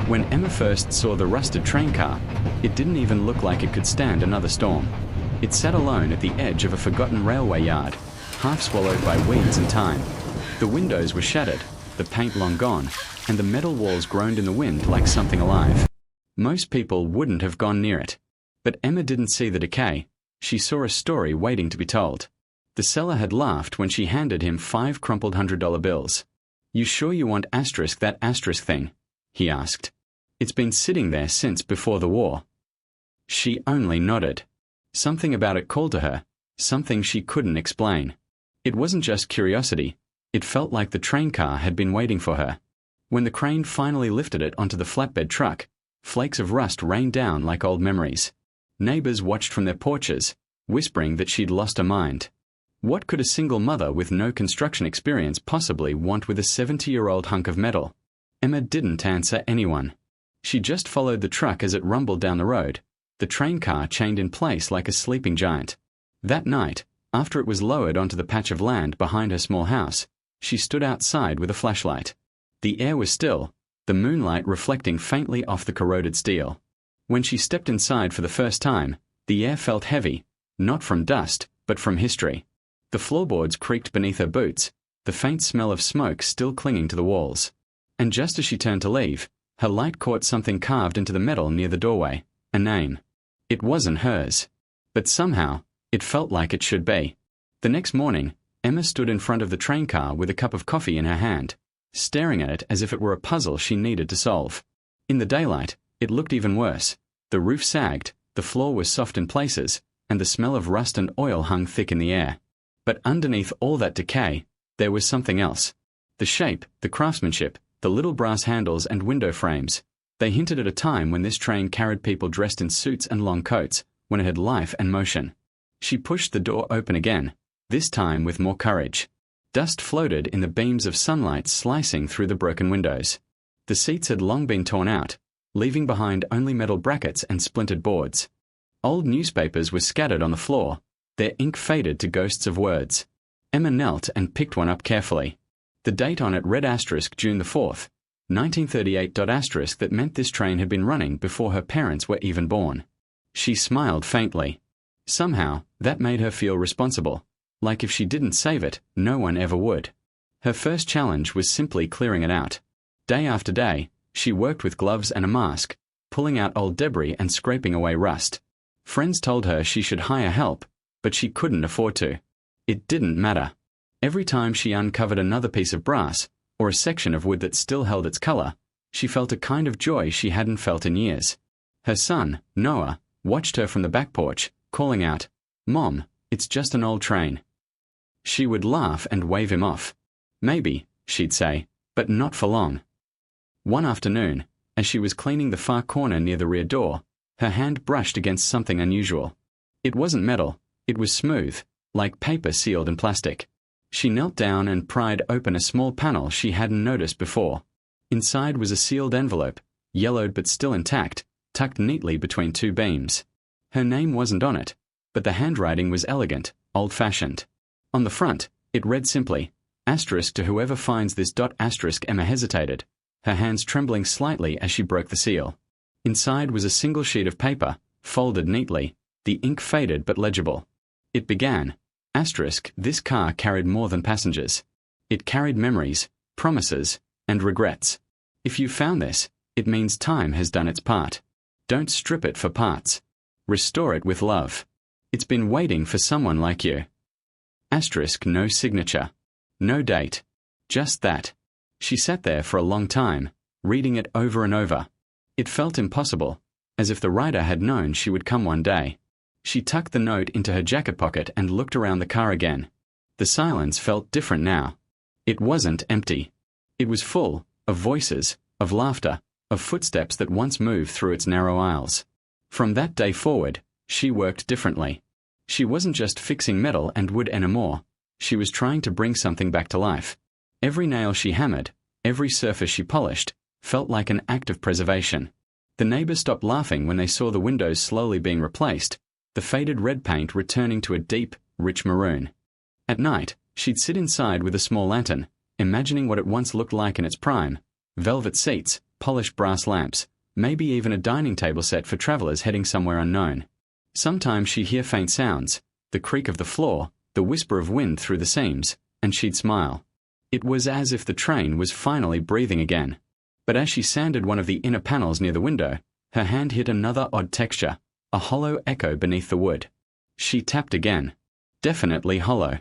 When Emma first saw the rusted train car, it didn't even look like it could stand another storm. It sat alone at the edge of a forgotten railway yard, half swallowed by weeds and time. The windows were shattered, the paint long gone, and the metal walls groaned in the wind like something alive. Most people wouldn't have gone near it. But Emma didn't see the decay. She saw a story waiting to be told. The seller had laughed when she handed him 5 crumpled $100 bills. "You sure you want that asterisk thing?" he asked. "It's been sitting there since before the war." She only nodded. Something about it called to her, something she couldn't explain. It wasn't just curiosity. It felt like the train car had been waiting for her. When the crane finally lifted it onto the flatbed truck, flakes of rust rained down like old memories. Neighbors watched from their porches, whispering that she'd lost her mind. What could a single mother with no construction experience possibly want with a 70-year-old hunk of metal? Emma didn't answer anyone. She just followed the truck as it rumbled down the road, the train car chained in place like a sleeping giant. That night, after it was lowered onto the patch of land behind her small house, she stood outside with a flashlight. The air was still, the moonlight reflecting faintly off the corroded steel. When she stepped inside for the first time, the air felt heavy, not from dust, but from history. The floorboards creaked beneath her boots, the faint smell of smoke still clinging to the walls. And just as she turned to leave, her light caught something carved into the metal near the doorway, a name. It wasn't hers. But somehow, it felt like it should be. The next morning, Emma stood in front of the train car with a cup of coffee in her hand, staring at it as if it were a puzzle she needed to solve. In the daylight, it looked even worse. The roof sagged, the floor was soft in places, and the smell of rust and oil hung thick in the air. But underneath all that decay, there was something else. The shape, the craftsmanship, the little brass handles and window frames. They hinted at a time when this train carried people dressed in suits and long coats, when it had life and motion. She pushed the door open again, this time with more courage. Dust floated in the beams of sunlight slicing through the broken windows. The seats had long been torn out, leaving behind only metal brackets and splintered boards. Old newspapers were scattered on the floor, their ink faded to ghosts of words. Emma knelt and picked one up carefully. The date on it read June the 4th, 1938. That meant this train had been running before her parents were even born. She smiled faintly. Somehow, that made her feel responsible, like if she didn't save it, no one ever would. Her first challenge was simply clearing it out. Day after day, she worked with gloves and a mask, pulling out old debris and scraping away rust. Friends told her she should hire help, but she couldn't afford to. It didn't matter. Every time she uncovered another piece of brass, or a section of wood that still held its color, she felt a kind of joy she hadn't felt in years. Her son, Noah, watched her from the back porch, calling out, "Mom, it's just an old train." She would laugh and wave him off. "Maybe," she'd say, "but not for long." One afternoon, as she was cleaning the far corner near the rear door, her hand brushed against something unusual. It wasn't metal, it was smooth, like paper sealed in plastic. She knelt down and pried open a small panel she hadn't noticed before. Inside was a sealed envelope, yellowed but still intact, tucked neatly between 2 beams. Her name wasn't on it, but the handwriting was elegant, old-fashioned. On the front, it read simply, "Asterisk to whoever finds this. Emma hesitated, her hands trembling slightly as she broke the seal. Inside was a single sheet of paper, folded neatly, the ink faded but legible. It began, "This car carried more than passengers. It carried memories, promises, and regrets. If you found this, it means time has done its part. Don't strip it for parts. Restore it with love. It's been waiting for someone like you." No signature. No date. Just that. She sat there for a long time, reading it over and over. It felt impossible, as if the writer had known she would come one day. She tucked the note into her jacket pocket and looked around the car again. The silence felt different now. It wasn't empty. It was full of voices, of laughter, of footsteps that once moved through its narrow aisles. From that day forward, she worked differently. She wasn't just fixing metal and wood anymore. She was trying to bring something back to life. Every nail she hammered, every surface she polished, felt like an act of preservation. The neighbors stopped laughing when they saw the windows slowly being replaced, the faded red paint returning to a deep, rich maroon. At night, she'd sit inside with a small lantern, imagining what it once looked like in its prime: velvet seats, polished brass lamps, maybe even a dining table set for travelers heading somewhere unknown. Sometimes she'd hear faint sounds, the creak of the floor, the whisper of wind through the seams, and she'd smile. It was as if the train was finally breathing again. But as she sanded one of the inner panels near the window, her hand hit another odd texture, a hollow echo beneath the wood. She tapped again. Definitely hollow.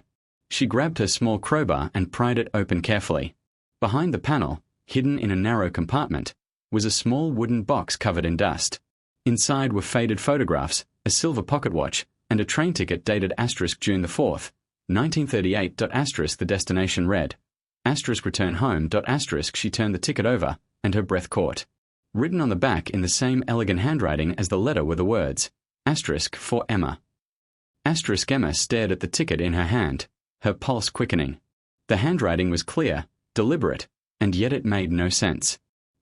She grabbed her small crowbar and pried it open carefully. Behind the panel, hidden in a narrow compartment, was a small wooden box covered in dust. Inside were faded photographs, a silver pocket watch, and a train ticket dated June the 4th, 1938. The destination read. Return home. She turned the ticket over, and her breath caught. Written on the back in the same elegant handwriting as the letter were the words, for Emma. Emma stared at the ticket in her hand, her pulse quickening. The handwriting was clear, deliberate, and yet it made no sense.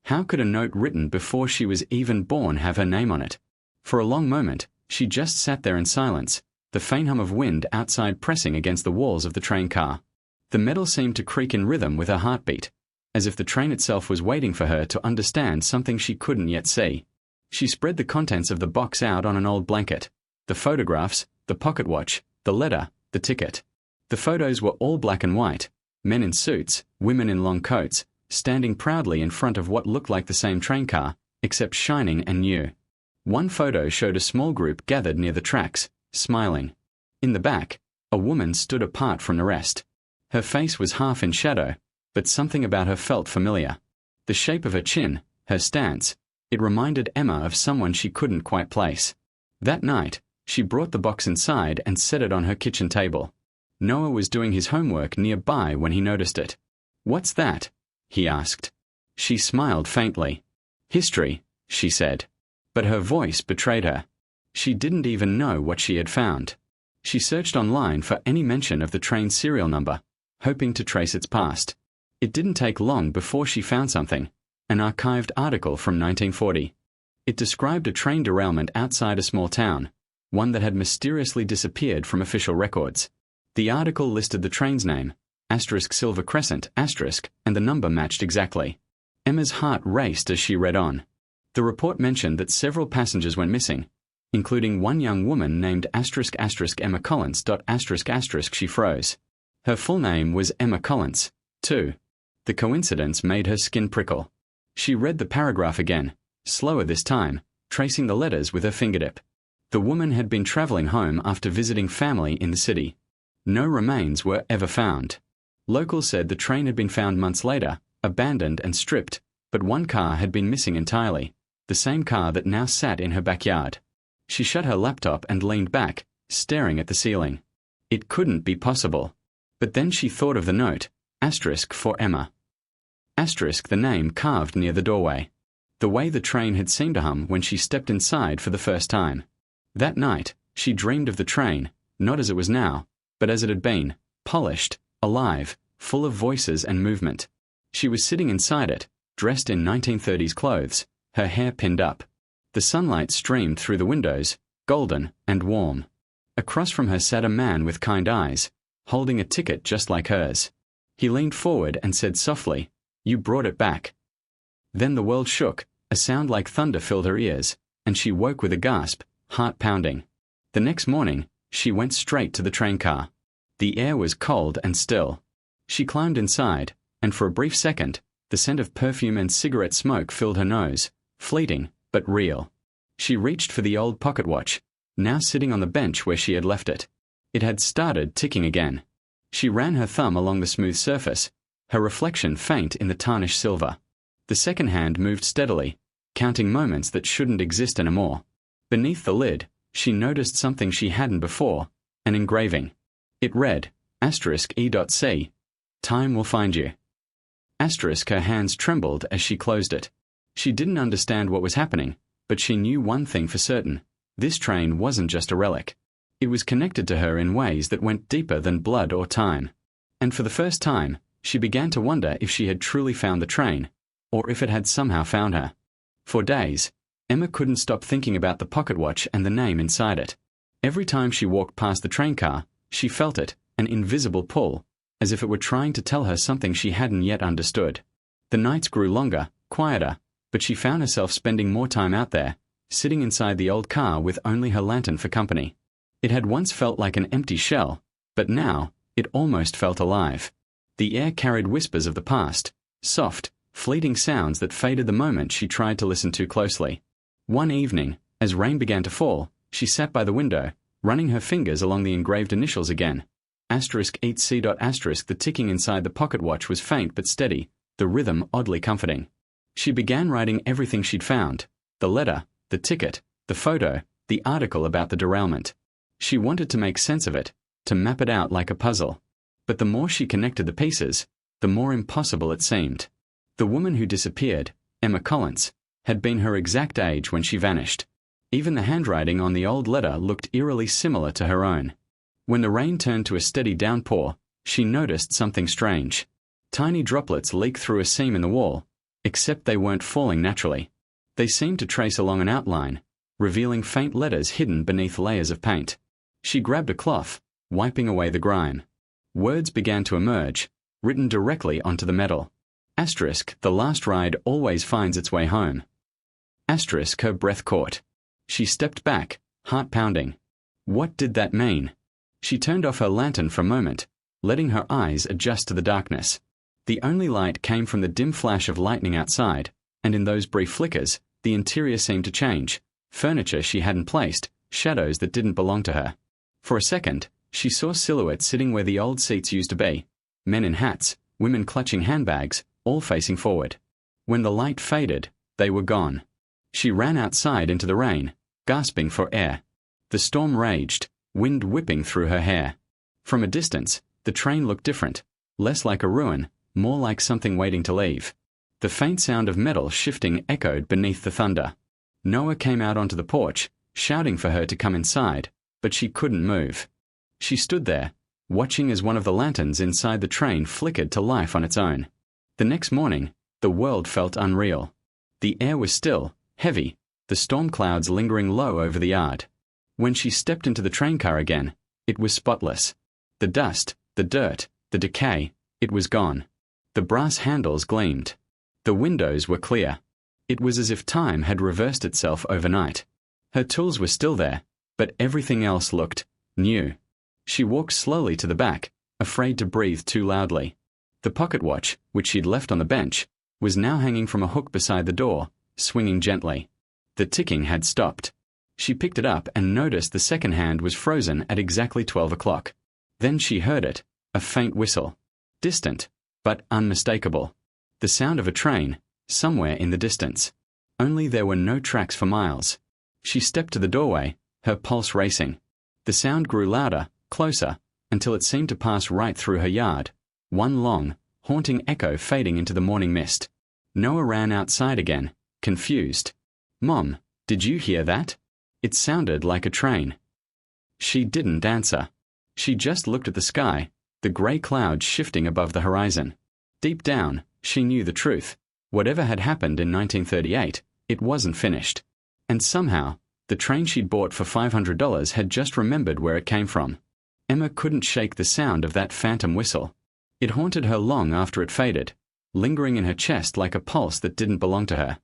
How could a note written before she was even born have her name on it? For a long moment, she just sat there in silence, the faint hum of wind outside pressing against the walls of the train car. The metal seemed to creak in rhythm with her heartbeat, as if the train itself was waiting for her to understand something she couldn't yet see. She spread the contents of the box out on an old blanket. The photographs, the pocket watch, the letter, the ticket. The photos were all black and white, men in suits, women in long coats, standing proudly in front of what looked like the same train car, except shining and new. One photo showed a small group gathered near the tracks, smiling. In the back, a woman stood apart from the rest. Her face was half in shadow, but something about her felt familiar. The shape of her chin, her stance, it reminded Emma of someone she couldn't quite place. That night, she brought the box inside and set it on her kitchen table. Noah was doing his homework nearby when he noticed it. "What's that?" he asked. She smiled faintly. "History," she said. But her voice betrayed her. She didn't even know what she had found. She searched online for any mention of the train's serial number, hoping to trace its past. It didn't take long before she found something, an archived article from 1940. It described a train derailment outside a small town, one that had mysteriously disappeared from official records. The article listed the train's name, Silver Crescent, and the number matched exactly. Emma's heart raced as she read on. The report mentioned that several passengers went missing, including one young woman named Emma Collins. She froze. Her full name was Emma Collins, too. The coincidence made her skin prickle. She read the paragraph again, slower this time, tracing the letters with her fingertip. The woman had been traveling home after visiting family in the city. No remains were ever found. Locals said the train had been found months later, abandoned and stripped, but one car had been missing entirely, the same car that now sat in her backyard. She shut her laptop and leaned back, staring at the ceiling. It couldn't be possible. But then she thought of the note, for Emma. The name carved near the doorway. The way the train had seemed to hum when she stepped inside for the first time. That night, she dreamed of the train, not as it was now, but as it had been, polished, alive, full of voices and movement. She was sitting inside it, dressed in 1930s clothes, her hair pinned up. The sunlight streamed through the windows, golden and warm. Across from her sat a man with kind eyes, holding a ticket just like hers. He leaned forward and said softly, "You brought it back." Then the world shook, a sound like thunder filled her ears, and she woke with a gasp, heart pounding. The next morning, she went straight to the train car. The air was cold and still. She climbed inside, and for a brief second, the scent of perfume and cigarette smoke filled her nose, fleeting, but real. She reached for the old pocket watch, now sitting on the bench where she had left it. It had started ticking again. She ran her thumb along the smooth surface, her reflection faint in the tarnished silver. The second hand moved steadily, counting moments that shouldn't exist anymore. Beneath the lid, she noticed something she hadn't before, an engraving. It read, *E.C. Time will find you. Her hands trembled as she closed it. She didn't understand what was happening, but she knew one thing for certain. This train wasn't just a relic. It was connected to her in ways that went deeper than blood or time. And for the first time, she began to wonder if she had truly found the train, or if it had somehow found her. For days, Emma couldn't stop thinking about the pocket watch and the name inside it. Every time she walked past the train car, she felt it, an invisible pull, as if it were trying to tell her something she hadn't yet understood. The nights grew longer, quieter, but she found herself spending more time out there, sitting inside the old car with only her lantern for company. It had once felt like an empty shell, but now it almost felt alive. The air carried whispers of the past, soft, fleeting sounds that faded the moment she tried to listen too closely. One evening, as rain began to fall, she sat by the window, running her fingers along the engraved initials again. *EC. The ticking inside the pocket watch was faint but steady, the rhythm oddly comforting. She began writing everything she'd found: the letter, the ticket, the photo, the article about the derailment. She wanted to make sense of it, to map it out like a puzzle. But the more she connected the pieces, the more impossible it seemed. The woman who disappeared, Emma Collins, had been her exact age when she vanished. Even the handwriting on the old letter looked eerily similar to her own. When the rain turned to a steady downpour, she noticed something strange. Tiny droplets leaked through a seam in the wall, except they weren't falling naturally. They seemed to trace along an outline, revealing faint letters hidden beneath layers of paint. She grabbed a cloth, wiping away the grime. Words began to emerge, written directly onto the metal. *The last ride always finds its way home. *Her breath caught. She stepped back, heart pounding. What did that mean? She turned off her lantern for a moment, letting her eyes adjust to the darkness. The only light came from the dim flash of lightning outside, and in those brief flickers, the interior seemed to change. Furniture she hadn't placed, shadows that didn't belong to her. For a second, she saw silhouettes sitting where the old seats used to be. Men in hats, women clutching handbags, all facing forward. When the light faded, they were gone. She ran outside into the rain, gasping for air. The storm raged, wind whipping through her hair. From a distance, the train looked different, less like a ruin, more like something waiting to leave. The faint sound of metal shifting echoed beneath the thunder. Noah came out onto the porch, shouting for her to come inside, but she couldn't move. She stood there, watching as one of the lanterns inside the train flickered to life on its own. The next morning, the world felt unreal. The air was still, heavy, the storm clouds lingering low over the yard. When she stepped into the train car again, it was spotless. The dust, the dirt, the decay, it was gone. The brass handles gleamed. The windows were clear. It was as if time had reversed itself overnight. Her tools were still there, but everything else looked new. She walked slowly to the back, afraid to breathe too loudly. The pocket watch, which she'd left on the bench, was now hanging from a hook beside the door, swinging gently. The ticking had stopped. She picked it up and noticed the second hand was frozen at exactly 12 o'clock. Then she heard it, a faint whistle. Distant, but unmistakable. The sound of a train, somewhere in the distance. Only there were no tracks for miles. She stepped to the doorway, her pulse racing. The sound grew louder, closer, until it seemed to pass right through her yard. One long, haunting echo fading into the morning mist. Noah ran outside again, confused. "Mom, did you hear that?" It sounded like a train. She didn't answer. She just looked at the sky, the grey clouds shifting above the horizon. Deep down, she knew the truth. Whatever had happened in 1938, it wasn't finished. And somehow, the train she'd bought for $500 had just remembered where it came from. Emma couldn't shake the sound of that phantom whistle. It haunted her long after it faded, lingering in her chest like a pulse that didn't belong to her.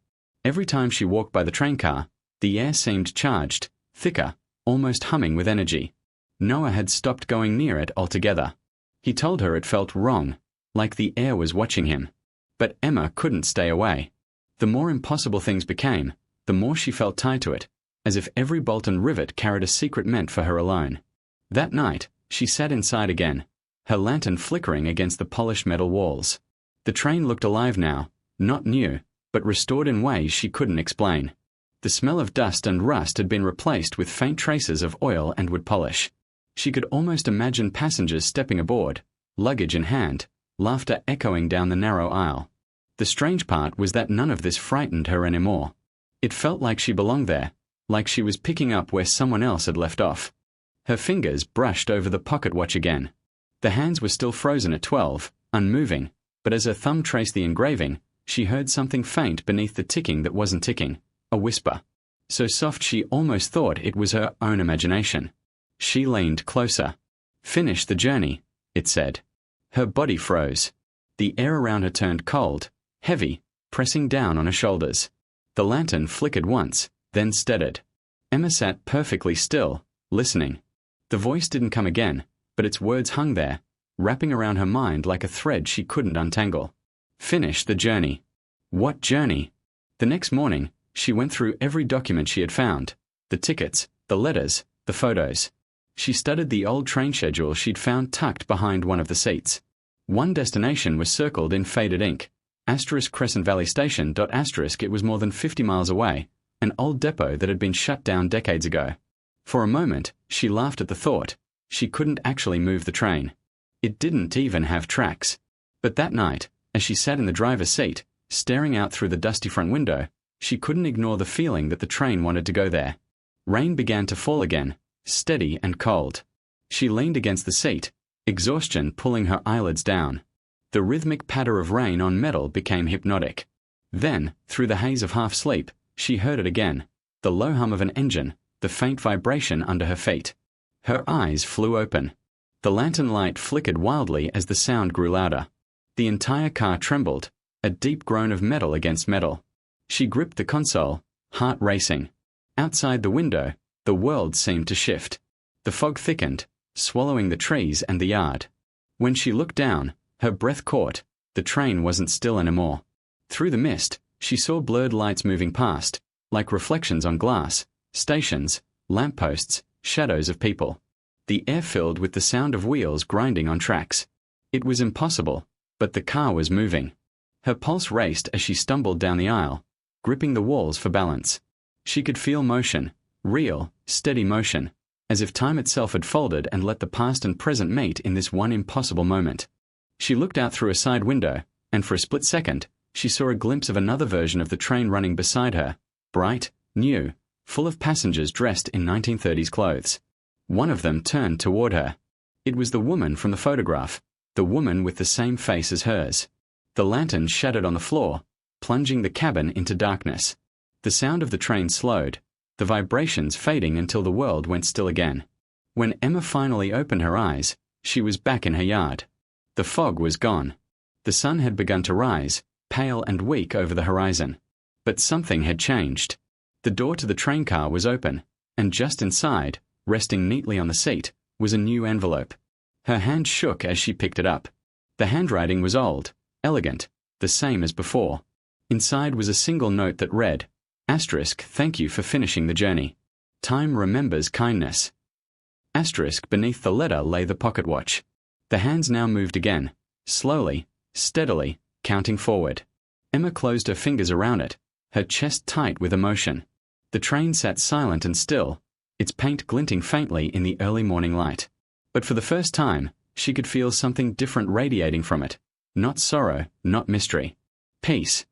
Every time she walked by the train car, the air seemed charged, thicker, almost humming with energy. Noah had stopped going near it altogether. He told her it felt wrong, like the air was watching him. But Emma couldn't stay away. The more impossible things became, the more she felt tied to it, as if every bolt and rivet carried a secret meant for her alone. That night, she sat inside again, her lantern flickering against the polished metal walls. The train looked alive now, not new, but restored in ways she couldn't explain. The smell of dust and rust had been replaced with faint traces of oil and wood polish. She could almost imagine passengers stepping aboard, luggage in hand, laughter echoing down the narrow aisle. The strange part was that none of this frightened her anymore. It felt like she belonged there, like she was picking up where someone else had left off. Her fingers brushed over the pocket watch again. The hands were still frozen at 12, unmoving, but as her thumb traced the engraving, she heard something faint beneath the ticking that wasn't ticking, a whisper. So soft she almost thought it was her own imagination. She leaned closer. "Finish the journey," it said. Her body froze. The air around her turned cold, heavy, pressing down on her shoulders. The lantern flickered once, then steadied. Emma sat perfectly still, listening. The voice didn't come again, but its words hung there, wrapping around her mind like a thread she couldn't untangle. Finish the journey. What journey? The next morning, she went through every document she had found, the tickets, the letters, the photos. She studied the old train schedule she'd found tucked behind one of the seats. One destination was circled in faded ink. Crescent Valley Station. It was more than 50 miles away, an old depot that had been shut down decades ago. For a moment, she laughed at the thought. She couldn't actually move the train. It didn't even have tracks. But that night, as she sat in the driver's seat, staring out through the dusty front window, she couldn't ignore the feeling that the train wanted to go there. Rain began to fall again, steady and cold. She leaned against the seat, exhaustion pulling her eyelids down. The rhythmic patter of rain on metal became hypnotic. Then, through the haze of half-sleep, she heard it again, the low hum of an engine, the faint vibration under her feet. Her eyes flew open. The lantern light flickered wildly as the sound grew louder. The entire car trembled, a deep groan of metal against metal. She gripped the console, heart racing. Outside the window, the world seemed to shift. The fog thickened, swallowing the trees and the yard. When she looked down, her breath caught. The train wasn't still anymore. Through the mist, she saw blurred lights moving past, like reflections on glass, stations, lampposts, shadows of people. The air filled with the sound of wheels grinding on tracks. It was impossible, but the car was moving. Her pulse raced as she stumbled down the aisle, gripping the walls for balance. She could feel motion, real, steady motion, as if time itself had folded and let the past and present meet in this one impossible moment. She looked out through a side window, and for a split second, she saw a glimpse of another version of the train running beside her, bright, new, full of passengers dressed in 1930s clothes. One of them turned toward her. It was the woman from the photograph, the woman with the same face as hers. The lantern shattered on the floor, plunging the cabin into darkness. The sound of the train slowed, the vibrations fading until the world went still again. When Emma finally opened her eyes, she was back in her yard. The fog was gone. The sun had begun to rise, pale and weak over the horizon. But something had changed. The door to the train car was open, and just inside, resting neatly on the seat, was a new envelope. Her hand shook as she picked it up. The handwriting was old, elegant, the same as before. Inside was a single note that read, "Thank you for finishing the journey. Time remembers kindness." Beneath the letter lay the pocket watch. The hands now moved again, slowly, steadily, counting forward. Emma closed her fingers around it, her chest tight with emotion. The train sat silent and still, its paint glinting faintly in the early morning light. But for the first time, she could feel something different radiating from it. Not sorrow, not mystery. Peace.